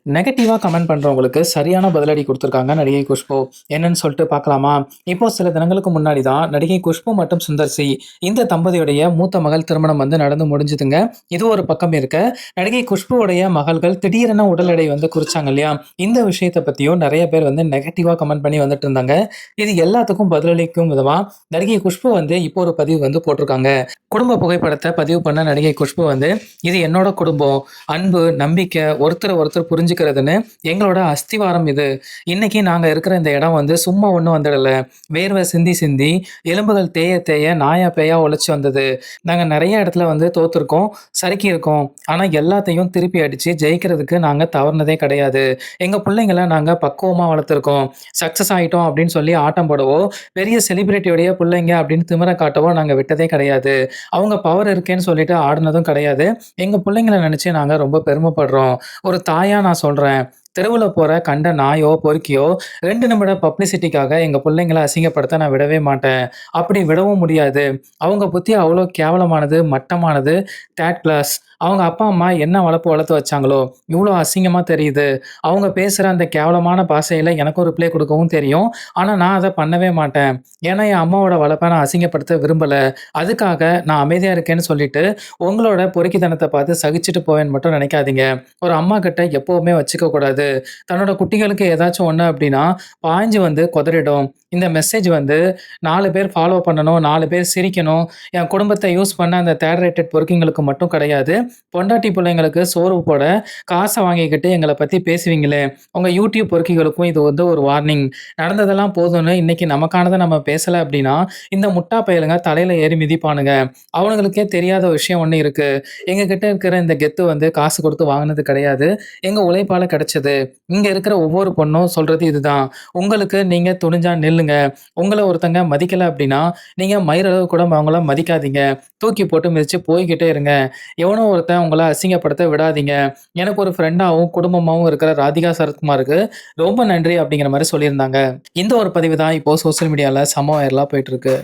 நெகட்டிவா கமெண்ட் பண்றவங்களுக்கு சரியான பதிலடி குடுத்துருக்காங்க நடிகை குஷ்பு. என்னன்னு சொல்லிட்டு பார்க்கலாமா? இப்போ சில தினங்களுக்கு முன்னாடி தான் நடிகை குஷ்பு மற்றும் சுந்தர் சி இந்த தம்பதியுடைய மூத்த மகள் திருமணம் நடந்து முடிஞ்சுதுங்க. இது ஒரு பக்கம் இருக்க, நடிகை குஷ்புவுடைய மகள்கள் திடீரென உடல் எடை குறிச்சாங்க இல்லையா? இந்த விஷயத்த பத்தியும் நெறைய பேர் நெகட்டிவா கமெண்ட் பண்ணி வந்துட்டு இருந்தாங்க. இது எல்லாத்துக்கும் பதிலளிக்கும் விதமா நடிகை குஷ்பு இப்போ ஒரு பதிவு போட்டிருக்காங்க. குடும்ப புகைப்படத்த பதிவு பண்ண நடிகை குஷ்பு "இது என்னோட குடும்பம். அன்பு, நம்பிக்கை, ஒருத்தர ஒருத்தர் புரிஞ்சுக்கிறதுன்னு எங்களோட அஸ்திவாரம் இது. இன்னைக்கு நாங்க இருக்கிற இந்த இடம் சும்மா ஒண்ணும் வந்துடல. வேர்வை சிந்தி சிந்தி, எலும்புகள் தேய தேய, நாயா பேயா உழைச்சு வந்தது. நாங்க நெறைய இடத்துல தோத்துருக்கோம், சறுக்கியிருக்கோம். ஆனா எல்லாத்தையும் திருப்பி அடிச்சு ஜெயிக்கிறதுக்கு நாங்க தவறுனதே கிடையாது. எங்க புள்ளைங்கள நாங்க பக்குவமா வளர்த்துருக்கோம். சக்சஸ் ஆயிட்டோம் அப்படின்னு சொல்லி ஆட்டம் போடவோ, பெரிய செலிபிரிட்டியுடைய புள்ளைங்க அப்படின்னு திமிர காட்டவோ நாங்க விட்டதே கிடையாது. அவங்க பவர் இருக்கேன்னு சொல்லிட்டு ஆடுனதும் கிடையாது. எங்க புள்ளைங்கள நெனச்சு நாங்க ரொம்ப பெருமைப்படுறோம். ஒரு தாயா நான் சொல்றேன். தெருவுல போற கண்ட நாயோ, பொறுக்கியோ 2 நிமிட பப்ளிசிட்டிக்காக எங்க புள்ளைங்கள அசிங்கப்படுத்த நான் விடவே மாட்டேன். அப்படி விடவும் முடியாது. அவங்க புத்தி அவ்ளோ கேவலமானது, மட்டமானது, தேர்ட் கிளாஸ். அவங்க அப்பா, அம்மா என்ன வளர்ப்பு வளர்த்து வச்சாங்களோ, இவ்ளோ அசிங்கமா தெரியுது. அவங்க பேசுற அந்த கேவலமான பாஷையில எனக்கு ரிப்ளை குடுக்கவும் தெரியும். ஆனா நான் அத பண்ணவே மாட்டேன். ஏன்னா என் அம்மாவோட வளர்ப்ப நான் அசிங்கப்படுத்த விரும்பல. அதுக்காக நான் அமைதியா இருக்கேன்னு சொல்லிட்டு, உங்களோட பொறுக்கித்தனத்த பார்த்து சகிச்சுட்டு போவேன்னு மட்டும் நினைக்காதீங்க. ஒரு அம்மா கிட்ட எப்பவுமே வச்சுக்க கூடாது. தன்னோட குட்டிகளுக்கு ஏதாச்சும் ஒண்ணு அப்டின்னா, பாய்ஞ்சு கொதறிடும். இந்த மெசேஜ் 4 பேர் ஃபாலோ பண்ணணும், 4 பேர் சிரிக்கணும். என் குடும்பத்த யூஸ் பண்ண அந்த தேர்ட் ரேட்டட் பொறுக்கிங்களுக்கு மட்டும் கிடையாது. பொண்டாட்டி பிள்ளைங்களுக்கு சோறு போட காச வாங்கிக்கிட்டு எங்கள பத்தி பேசுவீங்களே, உங்க யூடியூப் பொறுக்கிகளுக்கும் இது ஒரு வார்னிங். நடந்ததெல்லாம் போதும்னு இன்னைக்கு நமக்கானத நம்ம பேசல அப்டின்னா, இந்த முட்டா பயலுங்க தலையில ஏறி மிதிப்பானுங்க. அவனுங்களுக்கே தெரியாத விஷயம் ஒண்ணு இருக்கு. எங்க கிட்ட இருக்கிற இந்த கெத்து காசு குடுத்து வாங்குனது கிடையாது. எங்க உழைப்பால கிடைச்சது. இங்க இருக்கிற ஒவ்வொரு பொண்ணும் சொல்றது இதுதான். உங்களுக்கு நீங்க துணிஞ்சா நில்லுங்க. உங்கள ஒருத்தங்க மதிக்கல அப்டின்னா, நீங்க மயிரளவு கூட அவங்கள மதிக்காதீங்க. தூக்கி போட்டு மிதிச்சு போய்க்கிட்டே இருங்க. எவனோ ஒருத்தன் உங்கள அசிங்கப்படுத்த விடாதீங்க. எனக்கு ஒரு ஃப்ரெண்டாவும், குடும்பமாவும் இருக்கிற ராதிகா சரத்குமாருக்கு ரொம்ப நன்றி அப்டிங்கிற மாரி சொல்லியிருந்தாங்க. இந்த ஒரு பதிவு தான் இப்போ சோசியல் மீடியால செம வைரலா போயிட்டு இருக்கு.